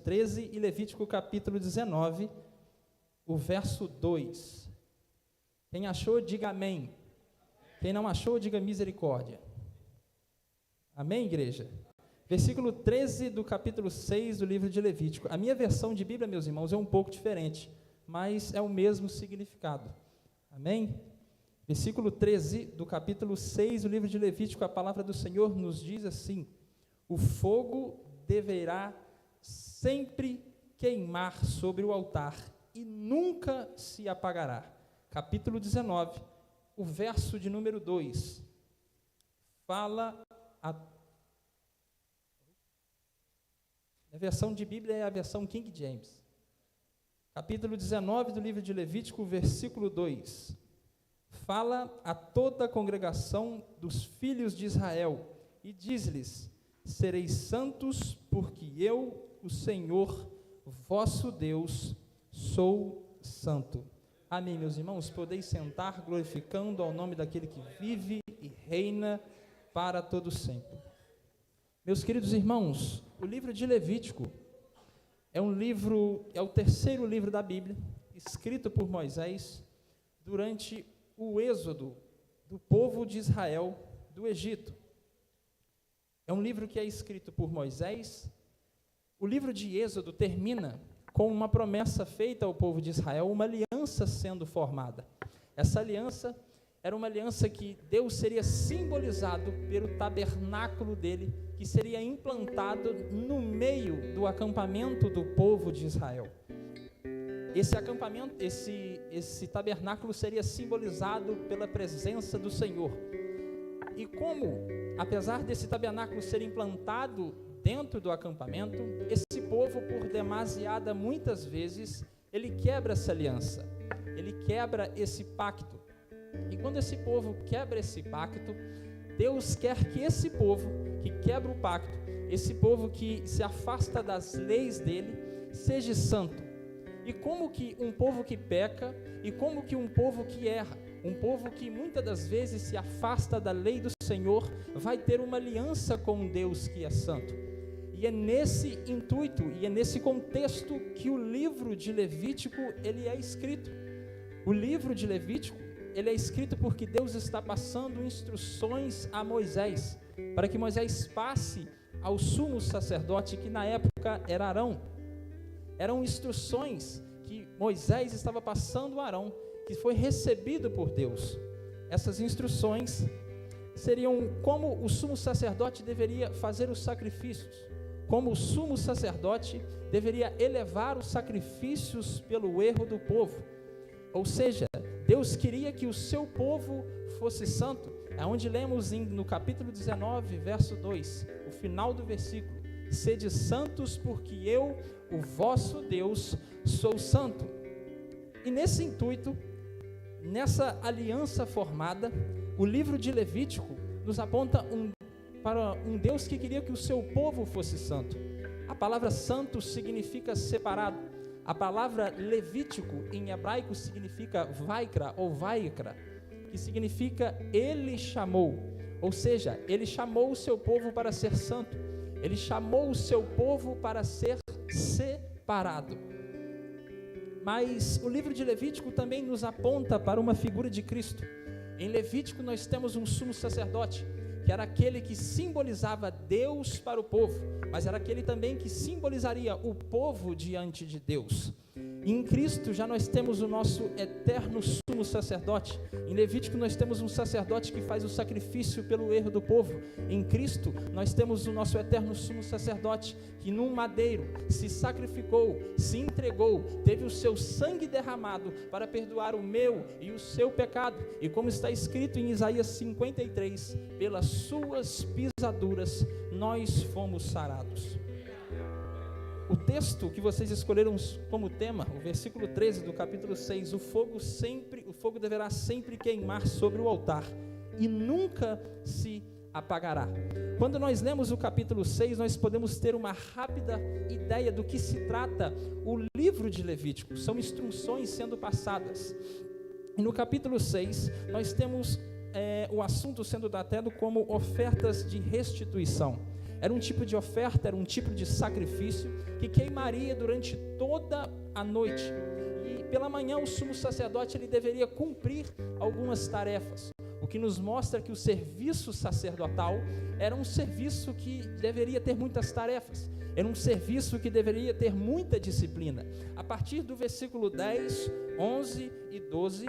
13 e Levítico capítulo 19, o verso 2. Quem achou, diga amém. Quem não achou, diga misericórdia. Amém, igreja? Versículo 13 do capítulo 6 do livro de Levítico. A minha versão de Bíblia, meus irmãos, é um pouco diferente, mas é o mesmo significado. Amém? Versículo 13 do capítulo 6 do livro de Levítico, a palavra do Senhor nos diz assim: o fogo deverá sempre queimar sobre o altar e nunca se apagará. Capítulo 19, o verso de número 2, fala a versão de Bíblia é a versão King James. Capítulo 19 do livro de Levítico, versículo 2, fala a toda a congregação dos filhos de Israel e diz-lhes: sereis santos, porque eu, o Senhor, vosso Deus, sou santo. Amém, meus irmãos? Podeis sentar, glorificando ao nome daquele que vive e reina para todo sempre. Meus queridos irmãos, o livro de Levítico é o terceiro livro da Bíblia, escrito por Moisés durante o êxodo do povo de Israel do Egito. É um livro que é escrito por Moisés. O livro de Êxodo termina com uma promessa feita ao povo de Israel, uma aliança sendo formada. Essa aliança era uma aliança que Deus seria simbolizado pelo tabernáculo dele, que seria implantado no meio do acampamento do povo de Israel. Esse acampamento, esse tabernáculo seria simbolizado pela presença do Senhor. E como, apesar desse tabernáculo ser implantado dentro do acampamento, esse povo, por demasiada muitas vezes, ele quebra essa aliança, ele quebra esse pacto. E quando esse povo quebra esse pacto, Deus quer que esse povo que quebra o pacto, esse povo que se afasta das leis dele, seja santo. E como que um povo que peca, e como que um povo que erra, um povo que muitas das vezes se afasta da lei do Senhor, vai ter uma aliança com um Deus que é santo. E é nesse intuito, e é nesse contexto que o livro de Levítico, ele é escrito. O livro de Levítico, ele é escrito porque Deus está passando instruções a Moisés, para que Moisés passe ao sumo sacerdote, que na época era Arão. Eram instruções que Moisés estava passando a Arão, que foi recebido por Deus. Essas instruções seriam como o sumo sacerdote deveria fazer os sacrifícios, como o sumo sacerdote deveria elevar os sacrifícios pelo erro do povo. Ou seja, Deus queria que o seu povo fosse santo. É onde lemos no capítulo 19, verso 2, o final do versículo: sede santos, porque eu, o vosso Deus, sou santo. E nesse intuito, nessa aliança formada, o livro de Levítico nos aponta para um Deus que queria que o seu povo fosse santo. A palavra santo significa separado. A palavra Levítico em hebraico significa vaikra ou vaikra, que significa ele chamou. Ou seja, ele chamou o seu povo para ser santo. Ele chamou o seu povo para ser separado. Mas o livro de Levítico também nos aponta para uma figura de Cristo. Em Levítico nós temos um sumo sacerdote, que era aquele que simbolizava Deus para o povo, mas era aquele também que simbolizaria o povo diante de Deus. E em Cristo já nós temos o nosso eterno sumo sacerdote. Em Levítico nós temos um sacerdote que faz o sacrifício pelo erro do povo. Em Cristo nós temos o nosso eterno sumo sacerdote, que num madeiro se sacrificou, se entregou, teve o seu sangue derramado para perdoar o meu e o seu pecado. E como está escrito em Isaías 53, pelas suas pisaduras nós fomos sarados. O texto que vocês escolheram como tema, o versículo 13 do capítulo 6, o fogo deverá sempre queimar sobre o altar e nunca se apagará. Quando nós lemos o capítulo 6, nós podemos ter uma rápida ideia do que se trata o livro de Levítico. São instruções sendo passadas. E no capítulo 6, nós temos o assunto sendo tratado como ofertas de restituição. era um tipo de oferta, era um tipo de sacrifício que queimaria durante toda a noite. E pela manhã o sumo sacerdote ele deveria cumprir algumas tarefas, o que nos mostra que o serviço sacerdotal era um serviço que deveria ter muitas tarefas, era um serviço que deveria ter muita disciplina. A partir do versículo 10, 11 e 12,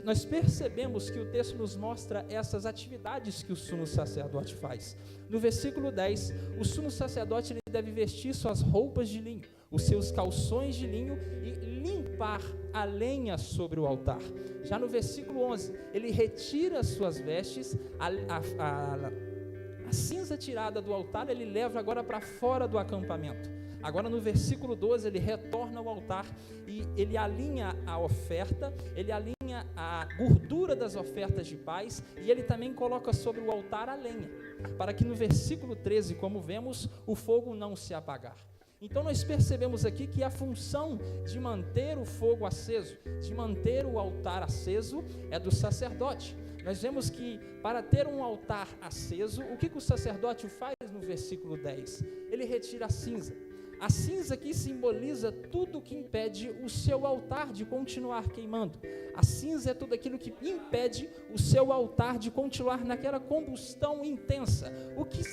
nós percebemos que o texto nos mostra essas atividades que o sumo sacerdote faz. No versículo 10, o sumo sacerdote ele deve vestir suas roupas de linho, os seus calções de linho e limpar a lenha sobre o altar. Já no versículo 11, ele retira as suas vestes, a cinza tirada do altar ele leva agora para fora do acampamento. Agora no versículo 12 ele retorna ao altar e ele alinha a oferta, ele alinha a gordura das ofertas de paz e ele também coloca sobre o altar a lenha, para que no versículo 13, como vemos, o fogo não se apagar. Então nós percebemos aqui que a função de manter o fogo aceso, de manter o altar aceso, é do sacerdote. Nós vemos que para ter um altar aceso, o que o sacerdote faz no versículo 10? Ele retira a cinza. A cinza aqui simboliza tudo que impede o seu altar de continuar queimando. A cinza é tudo aquilo que impede o seu altar de continuar naquela combustão intensa. O que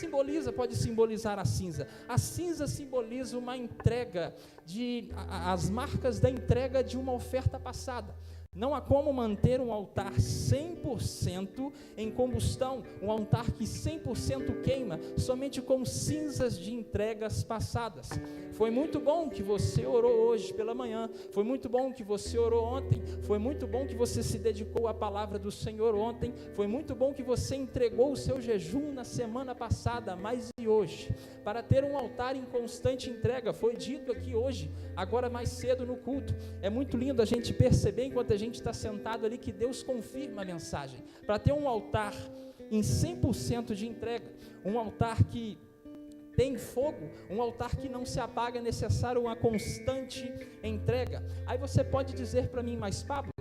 pode simbolizar a cinza? A cinza simboliza uma entrega, as marcas da entrega de uma oferta passada. Não há como manter um altar 100% em combustão, um altar que 100% queima, somente com cinzas de entregas passadas. Foi muito bom que você orou hoje pela manhã, foi muito bom que você orou ontem, foi muito bom que você se dedicou à palavra do Senhor ontem, foi muito bom que você entregou o seu jejum na semana passada, mas e hoje? Para ter um altar em constante entrega, foi dito aqui hoje, agora mais cedo no culto. É muito lindo a gente perceber, enquanto a gente está sentado ali, que Deus confirma a mensagem. Para ter um altar em 100% de entrega, um altar que tem fogo, um altar que não se apaga, é necessário uma constante entrega. Aí você pode dizer para mim, mas Pablo,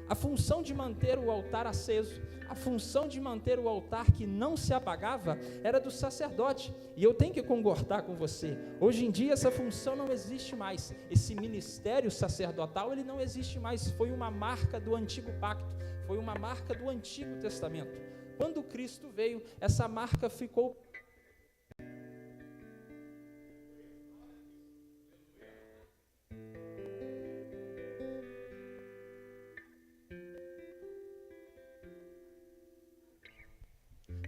a função de manter o altar aceso, a função de manter o altar que não se apagava, era do sacerdote, e eu tenho que concordar com você, hoje em dia essa função não existe mais, esse ministério sacerdotal, ele não existe mais, foi uma marca do antigo pacto, foi uma marca do Antigo Testamento. Quando Cristo veio, essa marca ficou.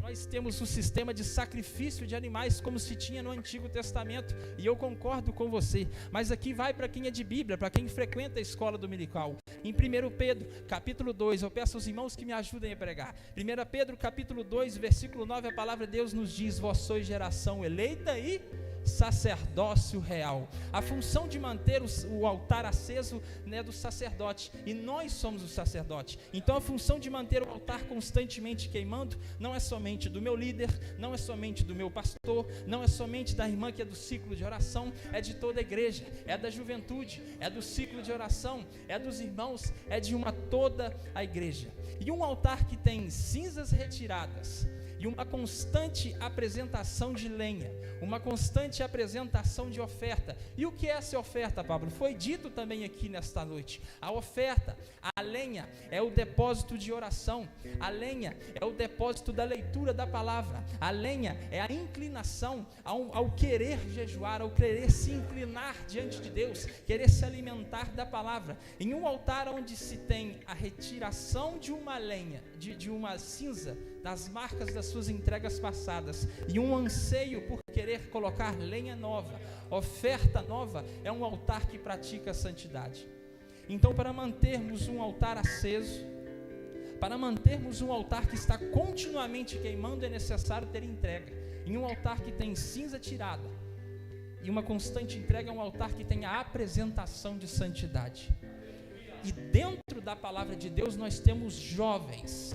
Nós temos um sistema de sacrifício de animais como se tinha no Antigo Testamento, e eu concordo com você, mas aqui vai para quem é de Bíblia, para quem frequenta a escola dominical. Em 1 Pedro, capítulo 2, eu peço aos irmãos que me ajudem a pregar. 1 Pedro, capítulo 2, versículo 9, a palavra de Deus nos diz: vós sois geração eleita e sacerdócio real. A função de manter o altar aceso é do sacerdote, e nós somos o sacerdote. Então a função de manter o altar constantemente queimando não é somente do meu líder, não é somente do meu pastor, não é somente da irmã que é do ciclo de oração, é de toda a igreja, é da juventude, é do ciclo de oração, é dos irmãos, é de toda a igreja. E um altar que tem cinzas retiradas e uma constante apresentação de lenha, uma constante apresentação de oferta. E o que é essa oferta, Pablo? Foi dito também aqui nesta noite. A oferta, a lenha, é o depósito de oração, a lenha é o depósito da leitura da palavra, a lenha é a inclinação ao querer jejuar, ao querer se inclinar diante de Deus, querer se alimentar da palavra. Em um altar onde se tem a retiração de uma lenha, de uma cinza, das marcas das suas entregas passadas, e um anseio por querer colocar lenha nova, oferta nova, é um altar que pratica a santidade. Então, para mantermos um altar aceso, para mantermos um altar que está continuamente queimando, é necessário ter entrega. Em um altar que tem cinza tirada e uma constante entrega, é um altar que tem a apresentação de santidade. E dentro da palavra de Deus nós temos jovens,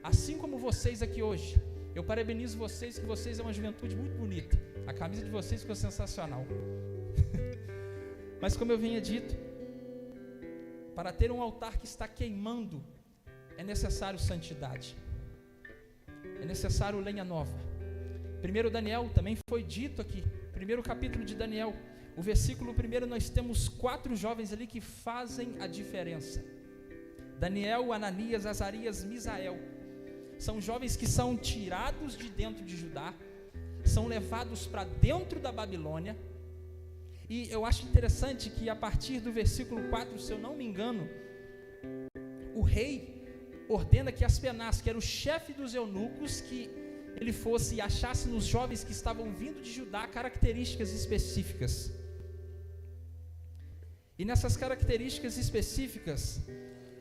assim como vocês aqui hoje. Eu parabenizo vocês, que vocês é uma juventude muito bonita. A camisa de vocês ficou sensacional. Mas como eu vinha dito, para ter um altar que está queimando, é necessário santidade, é necessário lenha nova, Primeiro Daniel também foi dito aqui, primeiro capítulo de Daniel, o versículo 1, nós temos 4 jovens ali que fazem a diferença. Daniel, Ananias, Azarias, Misael. São jovens que são tirados de dentro de Judá, são levados para dentro da Babilônia. E eu acho interessante que a partir do versículo 4, se eu não me engano, o rei ordena que Aspenaz, que era o chefe dos eunucos, que ele fosse e achasse nos jovens que estavam vindo de Judá características específicas. E nessas características específicas,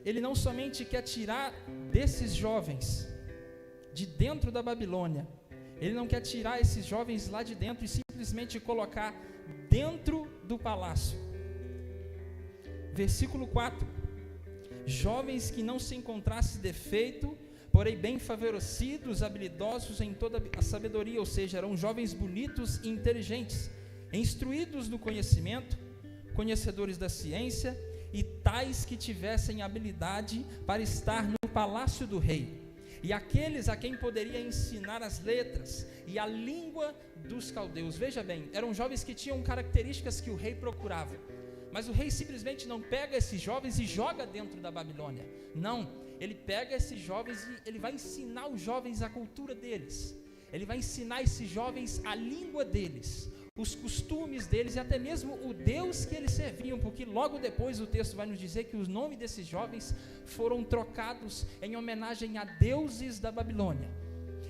ele não somente quer tirar desses jovens de dentro da Babilônia, ele não quer tirar esses jovens lá de dentro e simplesmente colocar dentro do palácio. Versículo 4: jovens que não se encontrasse defeito, porém bem favorecidos, habilidosos em toda a sabedoria, ou seja, eram jovens bonitos e inteligentes, instruídos no conhecimento, conhecedores da ciência, e tais que tivessem habilidade para estar no palácio do rei, e aqueles a quem poderia ensinar as letras e a língua dos caldeus. Veja bem, eram jovens que tinham características que o rei procurava, mas o rei simplesmente não pega esses jovens e joga dentro da Babilônia. Não, ele pega esses jovens e ele vai ensinar os jovens a cultura deles, ele vai ensinar esses jovens a língua deles, os costumes deles e até mesmo o Deus que eles serviam, porque logo depois o texto vai nos dizer que os nomes desses jovens foram trocados em homenagem a deuses da Babilônia.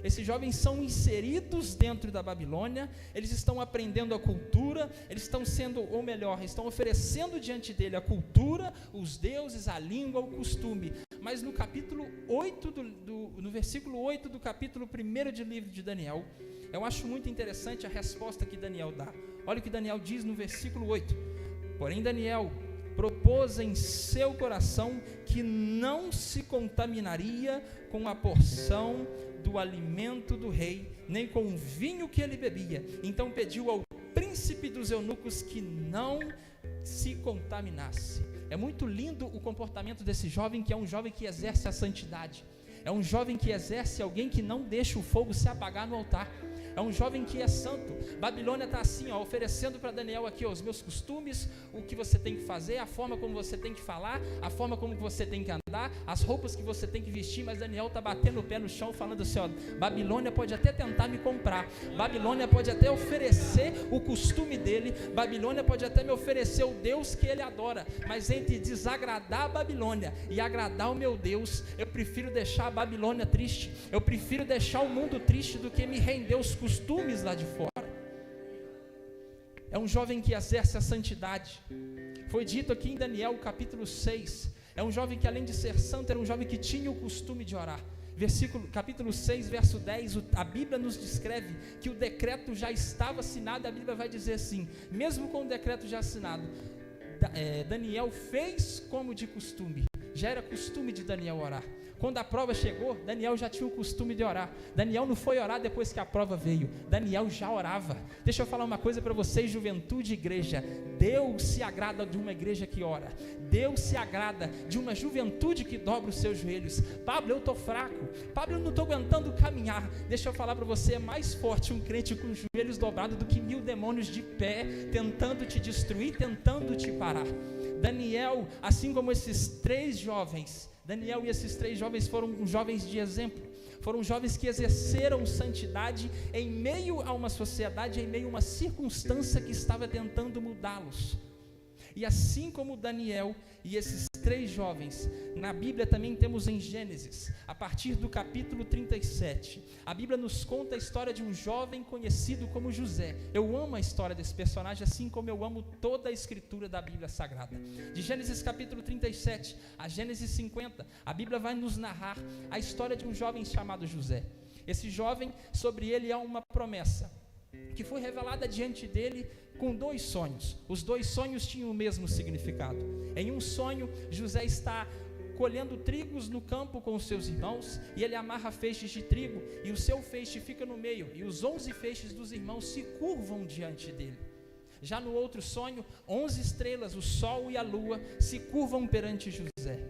Esses jovens são inseridos dentro da Babilônia, eles estão aprendendo a cultura, eles estão sendo, ou melhor, estão oferecendo diante dele a cultura, os deuses, a língua, o costume. Mas no capítulo 8, no versículo 8 do capítulo 1 do livro de Daniel, eu acho muito interessante a resposta que Daniel dá. Olha o que Daniel diz no versículo 8: porém Daniel propôs em seu coração que não se contaminaria com a porção do alimento do rei, nem com o vinho que ele bebia. Então pediu ao príncipe dos eunucos que não se contaminasse. É muito lindo o comportamento desse jovem, que é um jovem que exerce a santidade. É um jovem que exerce alguém que não deixa o fogo se apagar no altar. É um jovem que é santo. Babilônia está assim, oferecendo para Daniel aqui os meus costumes, o que você tem que fazer, a forma como você tem que falar, a forma como você tem que andar, as roupas que você tem que vestir. Mas Daniel está batendo o pé no chão, falando assim: Babilônia pode até tentar me comprar, Babilônia pode até oferecer o costume dele, Babilônia pode até me oferecer o Deus que ele adora, mas entre desagradar a Babilônia e agradar o meu Deus, eu prefiro deixar a Babilônia triste, eu prefiro deixar o mundo triste do que me render os costumes lá de fora. É um jovem que exerce a santidade. Foi dito aqui em Daniel capítulo 6, é um jovem que além de ser santo, era um jovem que tinha o costume de orar. Capítulo 6, verso 10, a Bíblia nos descreve que o decreto já estava assinado. A Bíblia vai dizer assim: mesmo com o decreto já assinado, Daniel fez como de costume. Já era costume de Daniel orar. Quando a prova chegou, Daniel já tinha o costume de orar. Daniel não foi orar depois que a prova veio, Daniel já orava. Deixa eu falar uma coisa para vocês, juventude e igreja: Deus se agrada de uma igreja que ora, Deus se agrada de uma juventude que dobra os seus joelhos. Pablo, eu estou fraco, Pablo, eu não estou aguentando caminhar. Deixa eu falar para você, é mais forte um crente com os joelhos dobrados do que 1000 demônios de pé, tentando te destruir, tentando te parar. Daniel, assim como esses 3 jovens, Daniel e esses 3 jovens foram jovens de exemplo, foram jovens que exerceram santidade em meio a uma sociedade, em meio a uma circunstância que estava tentando mudá-los. E assim como Daniel e esses 3 jovens, na Bíblia também temos em Gênesis, a partir do capítulo 37, a Bíblia nos conta a história de um jovem conhecido como José. Eu amo a história desse personagem, assim como eu amo toda a escritura da Bíblia Sagrada. De Gênesis capítulo 37 a Gênesis 50, a Bíblia vai nos narrar a história de um jovem chamado José. Esse jovem, sobre ele há uma promessa que foi revelada diante dele com 2 sonhos. Os 2 sonhos tinham o mesmo significado. Em um sonho, José está colhendo trigos no campo com os seus irmãos, e ele amarra feixes de trigo, e o seu feixe fica no meio, e os 11 feixes dos irmãos se curvam diante dele. Já no outro sonho, 11 estrelas, o sol e a lua, se curvam perante José.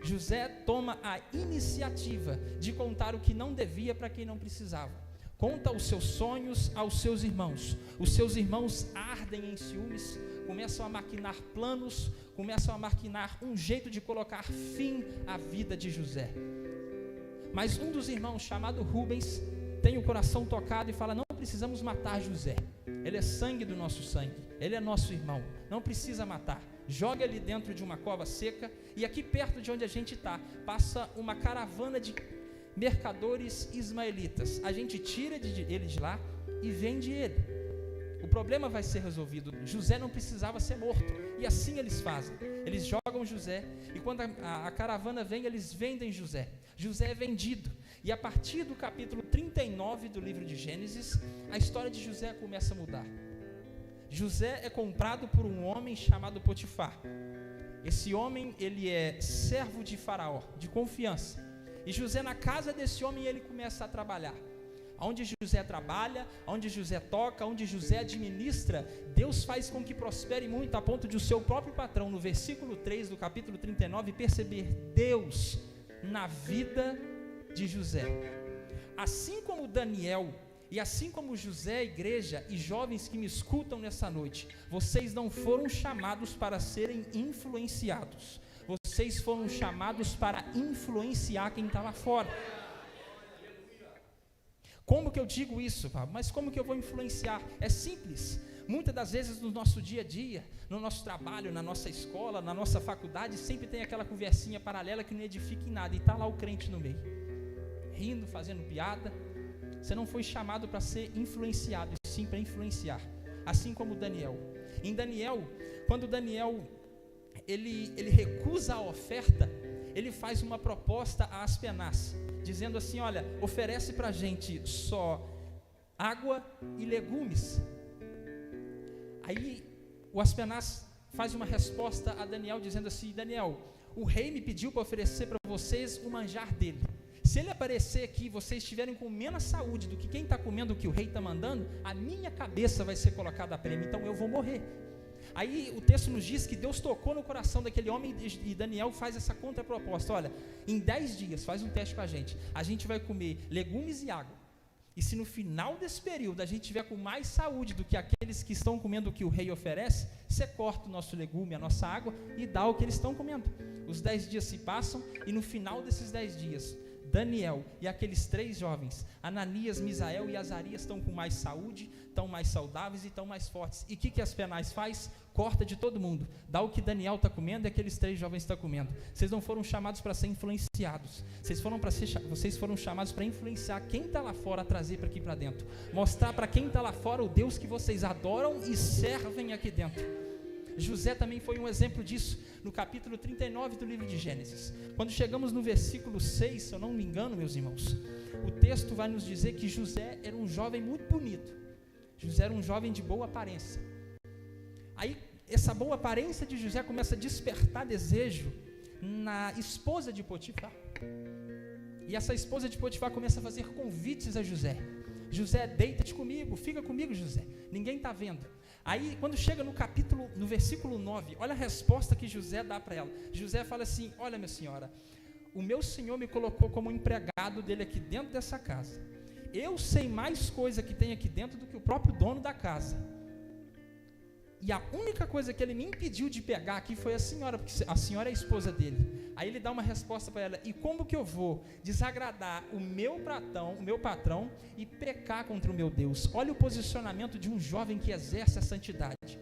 José toma a iniciativa de contar o que não devia para quem não precisava. conta os seus sonhos aos seus irmãos. Os seus irmãos ardem em ciúmes, começam a maquinar planos, começam a maquinar um jeito de colocar fim à vida de José. Mas um dos irmãos, chamado Rubens, tem o coração tocado e fala: não precisamos matar José, ele é sangue do nosso sangue, ele é nosso irmão, não precisa matar. Joga ele dentro de uma cova seca, e aqui perto de onde a gente está, passa uma caravana de mercadores ismaelitas. A gente tira ele de lá e vende ele. O problema vai ser resolvido. José não precisava ser morto, e assim eles fazem. Eles jogam José, e quando a caravana vem, eles vendem José. José é vendido, e a partir do capítulo 39 do livro de Gênesis, a história de José começa a mudar. José é comprado por um homem chamado Potifar. Esse homem, ele é servo de Faraó, de confiança, e José, na casa desse homem, ele começa a trabalhar. Onde José trabalha, onde José toca, onde José administra, Deus faz com que prospere muito, a ponto de o seu próprio patrão, no versículo 3 do capítulo 39, perceber Deus na vida de José. Assim como Daniel, e assim como José, igreja e jovens que me escutam nessa noite, vocês não foram chamados para serem influenciados, vocês foram chamados para influenciar quem está lá fora. Como que eu digo isso, Pablo? Mas como que eu vou influenciar? É simples. Muitas das vezes no nosso dia a dia, no nosso trabalho, na nossa escola, na nossa faculdade, sempre tem aquela conversinha paralela que não edifica em nada, e está lá o crente no meio, rindo, fazendo piada. Você não foi chamado para ser influenciado, e sim para influenciar. Assim como Daniel. Em Daniel, quando Daniel ele recusa a oferta, ele faz uma proposta a Aspenaz, dizendo assim: olha, oferece para a gente só água e legumes. Aí o Aspenaz faz uma resposta a Daniel, dizendo assim: Daniel, o rei me pediu para oferecer para vocês o manjar dele. Se ele aparecer aqui e vocês estiverem com menos saúde do que quem está comendo o que o rei está mandando, a minha cabeça vai ser colocada a prêmio, então eu vou morrer. Aí o texto nos diz que Deus tocou no coração daquele homem, e Daniel faz essa contraproposta: olha, em 10 dias, faz um teste com a gente vai comer legumes e água, e se no final desse período a gente tiver com mais saúde do que aqueles que estão comendo o que o rei oferece, você corta o nosso legume, a nossa água, e dá o que eles estão comendo. Os 10 dias se passam, e no final desses 10 dias, Daniel e aqueles 3 jovens, Ananias, Misael e Azarias, estão com mais saúde, estão mais saudáveis e estão mais fortes. E o que Aspenaz faz? Corta de todo mundo, dá o que Daniel está comendo e aqueles 3 jovens estão comendo. Vocês não foram chamados para ser influenciados, vocês foram chamados para influenciar quem está lá fora, a trazer para aqui para dentro, mostrar para quem está lá fora o Deus que vocês adoram e servem aqui dentro. José também foi um exemplo disso, no capítulo 39 do livro de Gênesis. Quando chegamos no versículo 6, se eu não me engano, meus irmãos, o texto vai nos dizer que José era um jovem muito bonito. José era um jovem de boa aparência. Aí, essa boa aparência de José começa a despertar desejo na esposa de Potifar. E essa esposa de Potifar começa a fazer convites a José. José, deita-te comigo, fica comigo, José, ninguém está vendo. Aí, quando chega no versículo 9, olha a resposta que José dá para ela. José fala assim: olha, minha senhora, o meu senhor me colocou como empregado dele aqui dentro dessa casa. Eu sei mais coisa que tem aqui dentro do que o próprio dono da casa. E a única coisa que ele me impediu de pegar aqui foi a senhora, porque a senhora é a esposa dele. Aí ele dá uma resposta para ela: e como que eu vou desagradar o meu patrão e pecar contra o meu Deus? Olha o posicionamento de um jovem que exerce a santidade.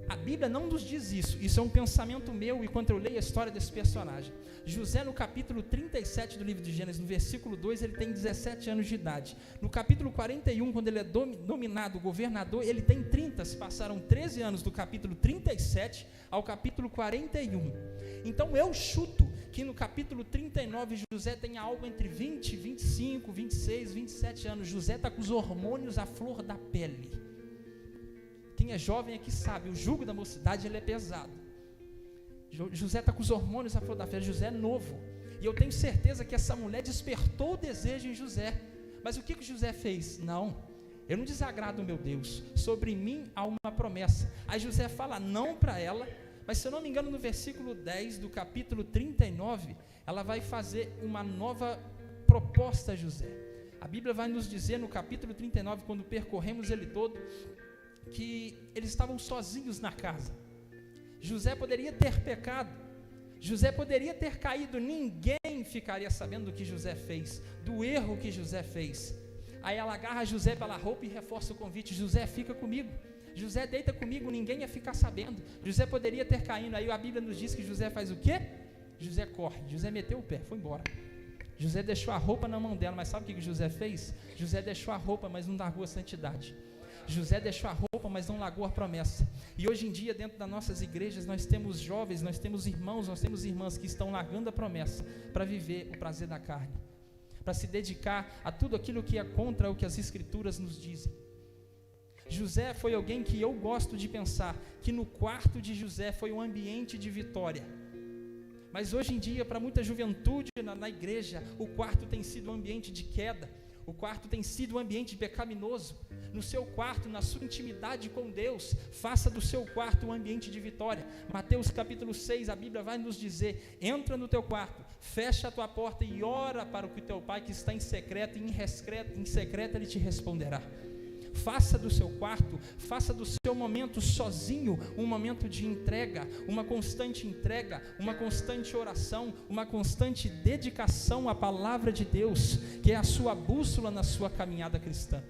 A Bíblia não nos diz isso é um pensamento meu, enquanto eu leio a história desse personagem. José, no capítulo 37 do livro de Gênesis, no versículo 2, ele tem 17 anos de idade. No capítulo 41, quando ele é nominado governador, ele tem 30, se passaram 13 anos do capítulo 37 ao capítulo 41. Então eu chuto que no capítulo 39, José tem algo entre 20, 25, 26, 27 anos. José está com os hormônios à flor da pele. Quem é jovem aqui sabe, o jugo da mocidade ele é pesado. José está com os hormônios à flor da pele, José é novo. E eu tenho certeza que essa mulher despertou o desejo em José. Mas o que José fez? Não, eu não desagrado o meu Deus, sobre mim há uma promessa. Aí José fala não para ela, mas se eu não me engano no versículo 10 do capítulo 39, ela vai fazer uma nova proposta a José. A Bíblia vai nos dizer no capítulo 39, quando percorremos ele todo, que eles estavam sozinhos na casa. José poderia ter pecado, José poderia ter caído, ninguém ficaria sabendo do que José fez, do erro que José fez. Aí ela agarra José pela roupa e reforça o convite: José, fica comigo, José, deita comigo, ninguém ia ficar sabendo. José poderia ter caído. Aí a Bíblia nos diz que José faz o quê? José corre, José meteu o pé, foi embora. José deixou a roupa na mão dela, mas sabe o que José fez? José deixou a roupa, mas não largou a santidade. José deixou a roupa, mas não largou a promessa. E hoje em dia, dentro das nossas igrejas, nós temos jovens, nós temos irmãos, nós temos irmãs que estão largando a promessa para viver o prazer da carne, para se dedicar a tudo aquilo que é contra o que as Escrituras nos dizem. José foi alguém que eu gosto de pensar que no quarto de José foi um ambiente de vitória. Mas hoje em dia, para muita juventude na igreja, o quarto tem sido um ambiente de queda, o quarto tem sido um ambiente pecaminoso. No seu quarto, na sua intimidade com Deus, faça do seu quarto um ambiente de vitória. Mateus capítulo 6, a Bíblia vai nos dizer: entra no teu quarto, fecha a tua porta e ora para o que teu pai que está em secreto, e em secreto ele te responderá. Faça do seu quarto, faça do seu momento sozinho um momento de entrega, uma constante oração, uma constante dedicação à palavra de Deus, que é a sua bússola na sua caminhada cristã.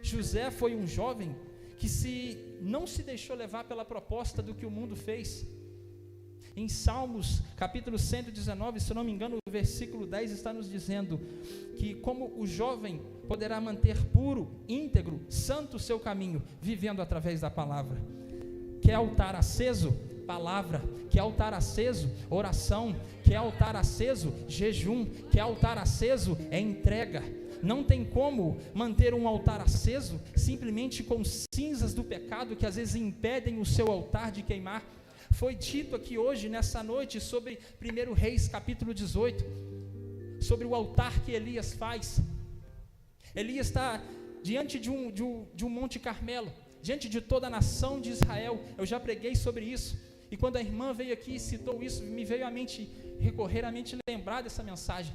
José foi um jovem que não se deixou levar pela proposta do que o mundo fez. Em Salmos capítulo 119, se não me engano, o versículo 10 está nos dizendo que como o jovem poderá manter puro, íntegro, santo o seu caminho, vivendo através da palavra. Quer altar aceso? Palavra. Quer altar aceso? Oração. Quer altar aceso? Jejum. Quer altar aceso? É entrega. Não tem como manter um altar aceso simplesmente com cinzas do pecado que às vezes impedem o seu altar de queimar. Foi dito aqui hoje, nessa noite, sobre 1 Reis capítulo 18, sobre o altar que Elias faz. Elias está diante de um Monte Carmelo, diante de toda a nação de Israel. Eu já preguei sobre isso, e quando a irmã veio aqui e citou isso, me veio à mente, recorrer à mente, lembrar dessa mensagem.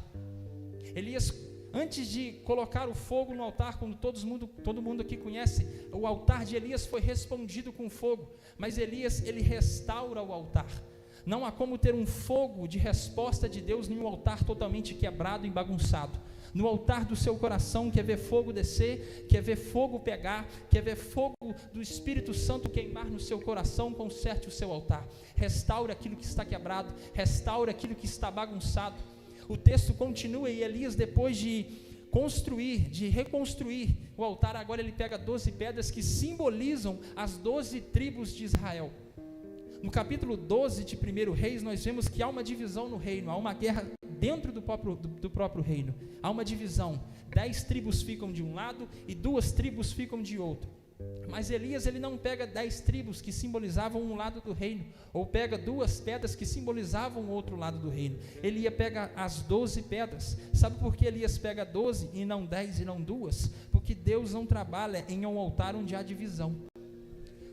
Elias, antes de colocar o fogo no altar, como todo mundo aqui conhece, o altar de Elias foi respondido com fogo, mas Elias, ele restaura o altar. Não há como ter um fogo de resposta de Deus em um altar totalmente quebrado e bagunçado. No altar do seu coração, quer ver fogo descer, quer ver fogo pegar, quer ver fogo do Espírito Santo queimar no seu coração, conserte o seu altar. Restaure aquilo que está quebrado, restaure aquilo que está bagunçado. O texto continua e Elias, depois de reconstruir o altar, agora ele pega 12 pedras que simbolizam as 12 tribos de Israel. No capítulo 12 de 1 Reis, nós vemos que há uma divisão no reino, há uma guerra dentro do próprio reino, há uma divisão, 10 tribos ficam de um lado e 2 tribos ficam de outro. Mas Elias, ele não pega 10 tribos que simbolizavam um lado do reino, ou pega 2 pedras que simbolizavam o outro lado do reino. Elias pega as 12 pedras. Sabe por que Elias pega 12 e não 10 e não 2? Porque Deus não trabalha em um altar onde há divisão.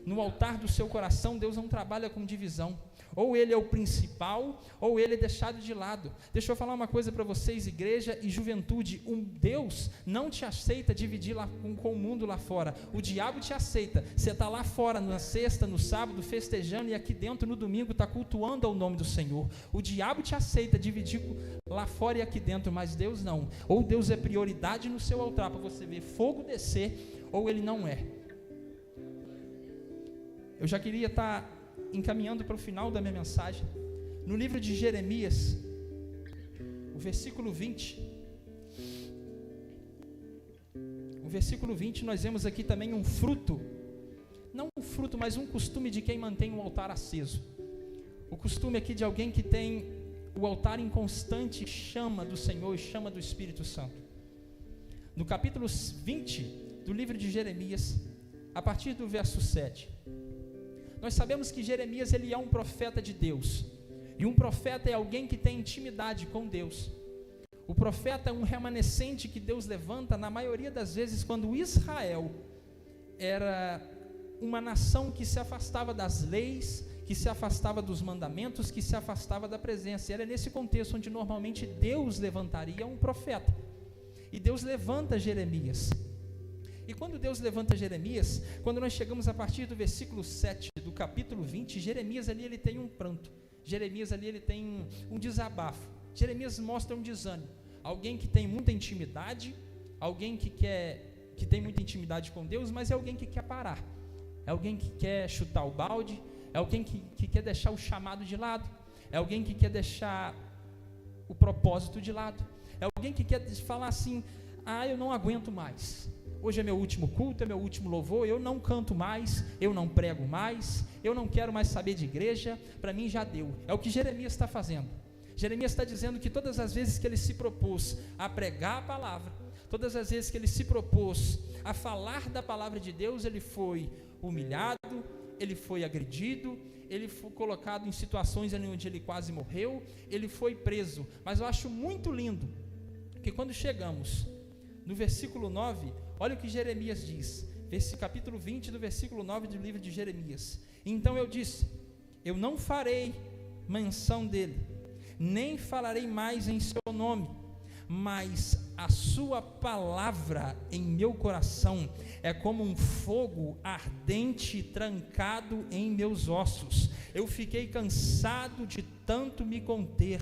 No altar do seu coração, Deus não trabalha com divisão. Ou ele é o principal, ou ele é deixado de lado. Deixa eu falar uma coisa para vocês, igreja e juventude: Deus não te aceita dividir lá com o mundo lá fora. O diabo te aceita. Você está lá fora na sexta, no sábado, festejando, e aqui dentro no domingo está cultuando ao nome do Senhor. O diabo te aceita dividir lá fora e aqui dentro, mas Deus não. Ou Deus é prioridade no seu altar para você ver fogo descer, ou ele não é. Eu já queria estar encaminhando para o final da minha mensagem. No livro de Jeremias, o versículo 20, nós vemos aqui também um fruto, não um fruto, mas um costume de quem mantém o altar aceso. O costume aqui de alguém que tem o altar em constante chama do Senhor e chama do Espírito Santo. No capítulo 20 do livro de Jeremias, a partir do verso 7, nós sabemos que Jeremias, ele é um profeta de Deus, e um profeta é alguém que tem intimidade com Deus. O profeta é um remanescente que Deus levanta, na maioria das vezes, quando Israel era uma nação que se afastava das leis, que se afastava dos mandamentos, que se afastava da presença. Era nesse contexto onde normalmente Deus levantaria um profeta. E Deus levanta Jeremias. E quando Deus levanta Jeremias, quando nós chegamos a partir do versículo 7 do capítulo 20, Jeremias ali ele tem um pranto, Jeremias ali ele tem um desabafo, Jeremias mostra um desânimo, alguém que tem muita intimidade, alguém que tem muita intimidade com Deus, mas é alguém que quer parar, é alguém que quer chutar o balde, é alguém que quer deixar o chamado de lado, é alguém que quer deixar o propósito de lado, é alguém que quer falar assim, eu não aguento mais, hoje é meu último culto, é meu último louvor, eu não canto mais, eu não prego mais, eu não quero mais saber de igreja, para mim já deu. É o que Jeremias está fazendo. Jeremias está dizendo que todas as vezes que ele se propôs a pregar a palavra, todas as vezes que ele se propôs a falar da palavra de Deus, ele foi humilhado, ele foi agredido, ele foi colocado em situações onde ele quase morreu, ele foi preso. Mas eu acho muito lindo que quando chegamos no versículo 9, olha o que Jeremias diz, capítulo 20 do versículo 9 do livro de Jeremias. Então eu disse, eu não farei menção dele, nem falarei mais em seu nome, mas a sua palavra em meu coração é como um fogo ardente trancado em meus ossos. Eu fiquei cansado de tanto me conter,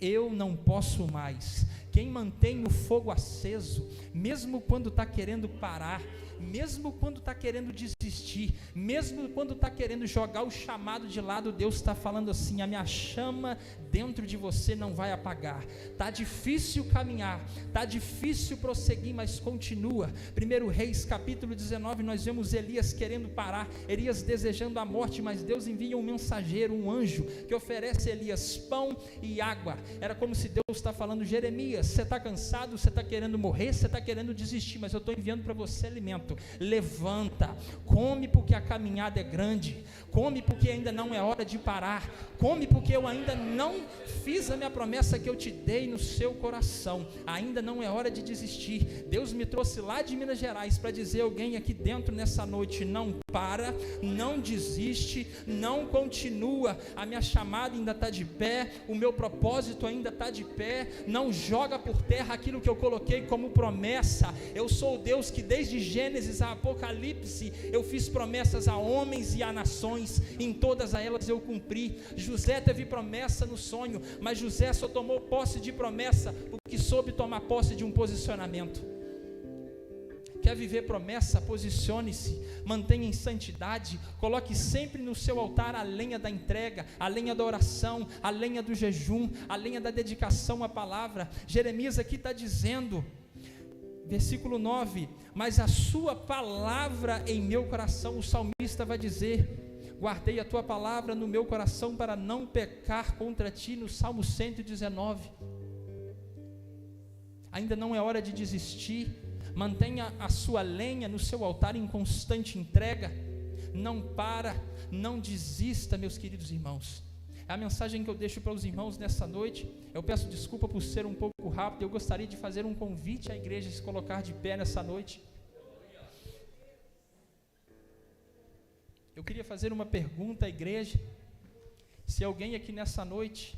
eu não posso mais. Quem mantém o fogo aceso, mesmo quando está querendo parar, mesmo quando está querendo desistir, mesmo quando está querendo jogar o chamado de lado, Deus está falando assim, a minha chama dentro de você não vai apagar, está difícil caminhar, está difícil prosseguir, mas continua. 1 Reis capítulo 19, nós vemos Elias querendo parar, Elias desejando a morte, mas Deus envia um mensageiro, um anjo, que oferece a Elias pão e água. Era como se Deus está falando, Jeremias, você está cansado, você está querendo morrer, você está querendo desistir, mas eu estou enviando para você alimento. Levanta, come porque a caminhada é grande, come porque ainda não é hora de parar, come porque eu ainda não fiz a minha promessa que eu te dei no seu coração, ainda não é hora de desistir. Deus me trouxe lá de Minas Gerais para dizer a alguém aqui dentro nessa noite, não para, não desiste, não continua, a minha chamada ainda está de pé, o meu propósito ainda está de pé, não joga por terra aquilo que eu coloquei como promessa. Eu sou o Deus que desde Gênesis a Apocalipse, eu fiz promessas a homens e a nações, em todas elas eu cumpri. José teve promessa no sonho, mas José só tomou posse de promessa porque soube tomar posse de um posicionamento. Quer viver promessa? Posicione-se, mantenha em santidade, coloque sempre no seu altar a lenha da entrega, a lenha da oração, a lenha do jejum, a lenha da dedicação à palavra. Jeremias aqui está dizendo, versículo 9, mas a sua palavra em meu coração, o salmista vai dizer, guardei a tua palavra no meu coração para não pecar contra ti, no Salmo 119, ainda não é hora de desistir, mantenha a sua lenha no seu altar em constante entrega, não para, não desista, meus queridos irmãos. A mensagem que eu deixo para os irmãos nessa noite, eu peço desculpa por ser um pouco rápido, eu gostaria de fazer um convite à igreja a se colocar de pé nessa noite. Eu queria fazer uma pergunta à igreja, se alguém aqui nessa noite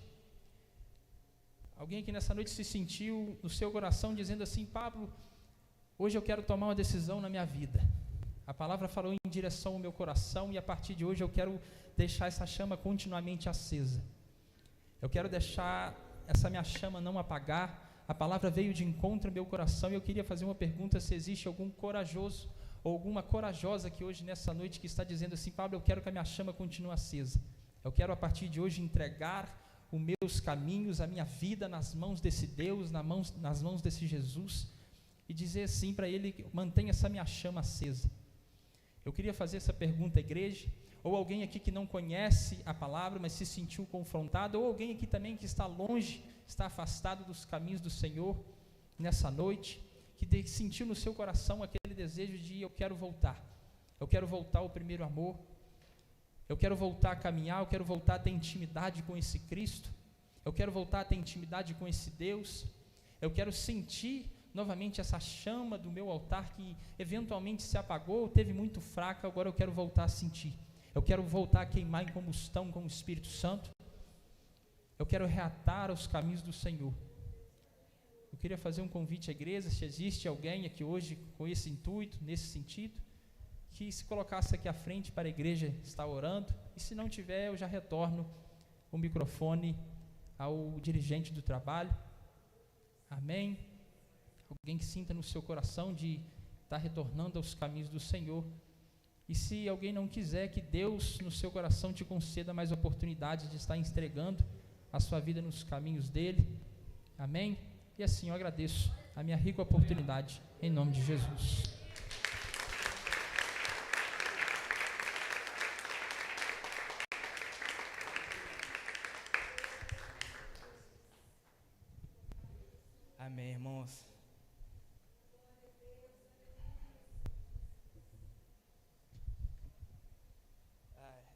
se sentiu no seu coração dizendo assim, Pablo, hoje eu quero tomar uma decisão na minha vida, a palavra falou em direção ao meu coração e a partir de hoje eu quero deixar essa chama continuamente acesa, eu quero deixar essa minha chama não apagar, a palavra veio de encontro ao meu coração e eu queria fazer uma pergunta, se existe algum corajoso ou alguma corajosa aqui hoje nessa noite que está dizendo assim, Pablo, eu quero que a minha chama continue acesa, eu quero a partir de hoje entregar os meus caminhos, a minha vida nas mãos desse Deus, nas mãos desse Jesus, e dizer assim para ele, mantenha essa minha chama acesa. Eu queria fazer essa pergunta à igreja, ou alguém aqui que não conhece a palavra, mas se sentiu confrontado, ou alguém aqui também que está longe, está afastado dos caminhos do Senhor, nessa noite, que sentiu no seu coração aquele desejo de, eu quero voltar ao primeiro amor, eu quero voltar a caminhar, eu quero voltar a ter intimidade com esse Cristo, eu quero voltar a ter intimidade com esse Deus, eu quero sentir novamente essa chama do meu altar que eventualmente se apagou, teve muito fraca, agora eu quero voltar a sentir, eu quero voltar a queimar em combustão com o Espírito Santo, eu quero reatar os caminhos do Senhor. eu queria fazer um convite à igreja, se existe alguém aqui hoje com esse intuito, nesse sentido, que se colocasse aqui à frente para a igreja estar orando, e se não tiver, eu já retorno o microfone ao dirigente do trabalho. Amém? Alguém que sinta no seu coração de estar retornando aos caminhos do Senhor. E se alguém não quiser, que Deus no seu coração te conceda mais oportunidades de estar entregando a sua vida nos caminhos dele. Amém? E assim eu agradeço a minha rica oportunidade, em nome de Jesus. Amém, irmãos.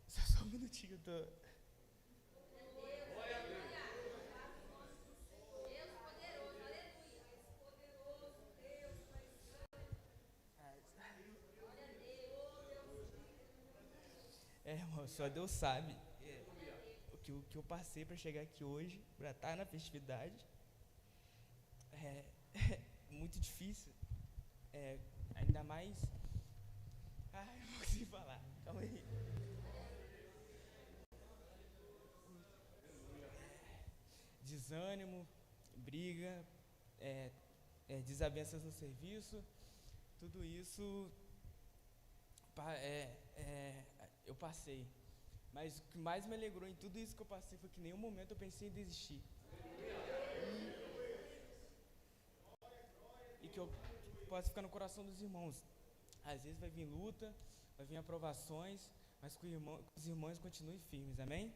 Só um minutinho, eu tô... irmão, só Deus sabe o que eu passei para chegar aqui hoje, para estar na festividade. É muito difícil. Ainda mais... Ai, não consigo falar. Calma aí. Desânimo, briga, desavenças no serviço, tudo isso eu passei. Mas o que mais me alegrou em tudo isso que eu passei foi que em nenhum momento eu pensei em desistir. E que eu posso ficar no coração dos irmãos. Às vezes vai vir luta, vai vir aprovações, mas que os irmãos continuem firmes, amém?